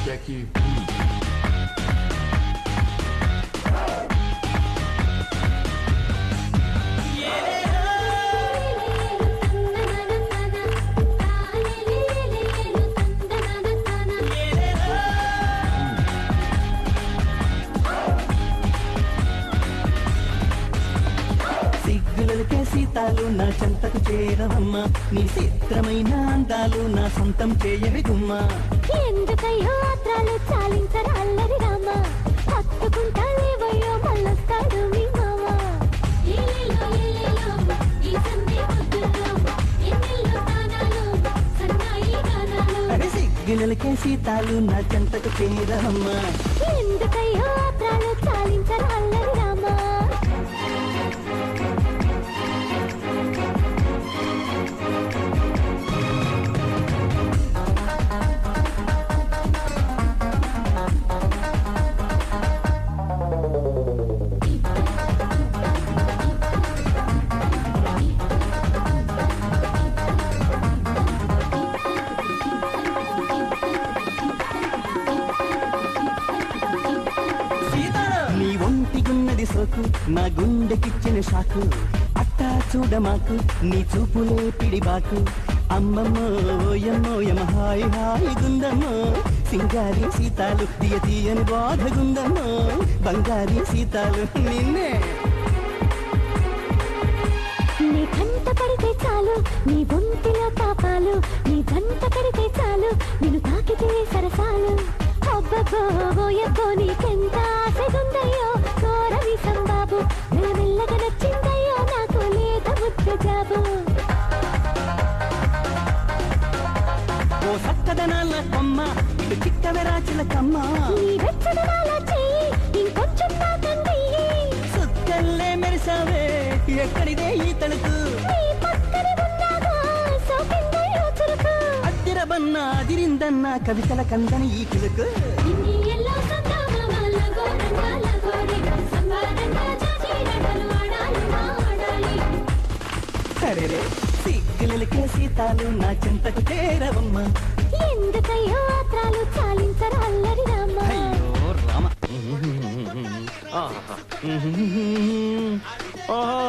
Aqui. సిగ్గులకే సీతాలు నా చెంతకు చేరవమ్మా నీ చిత్రమైన అందాలు నా సొంతం చేయవి గుమ్మా ఎందుకయ్యో ఆత్రాలు చాలించరా అల్లరి రామ హత్తుకుంటా లేవయ్యో మళ్ళొస్తాడు మీ మామ ఏలేలో ఏలేలో ఈ సందే పొద్దుల్లో ఎన్నెల్లో తానాలు సన్నాయి గానాలు సిగ్గులకే సీతాలు నా చెంతకు చేరవమ్మా ఎందుకయ్యో ఆత్రాలు చాలించరా అల్లరి రామ నీ ఒంటిగున్నది సోకు నా గుండెకిచ్చిన షాకు అట్టా చూడమాకు నీ చూపులే పిడిబాకు అమ్మమ్మో ఓయమ్మో యమ హాయి హాయి గుందమ్మో సింగారి సీతాలు తీయ తీయని బాధ గుందమ్మో బంగారి సీతాలు నిన్నే నీ కంట పడితే చాలు నీ ఒంటిలో పాపాలు నీ గంట కడితే చాలు నిన్ను తాకితే సరసాలు అబ్బబ్బోయబ్బో నీకెంత ఆశగుందయ్యో కోరవి సంబాబు మెల్లమెల్లగా నచ్చిందయ్యో నాకు లేత ముద్దు జాబు ఓ సక్కదనాల కొమ్మ ఇటు చిక్కవెరా చిలకమ్మ నీ వెచ్చదనాల చెయ్యి ఇంకొంచెం తాకండి సుక్కల్లే మెరిసావే ఎక్కడిదే ఈ తలుకు నీ పక్కన ఉన్నాగా సోకిందయ్యో చురుకు అద్దిరబన్న అదిరిందన్న కవితల కందని ఈ కిలుకు నిన్ని ఎల్లో సందామాల గోరంగాల గోరి సంబారంగా చాచి నడలు ఆడాలి ఆడాలి అరెరే సిగ్గులకే సీతాలు నా చింతకు చేరవమ్మ ఎందుకయ్యో ఆత్రాలు చాలించరా అల్లరి రామ అయ్యో రామ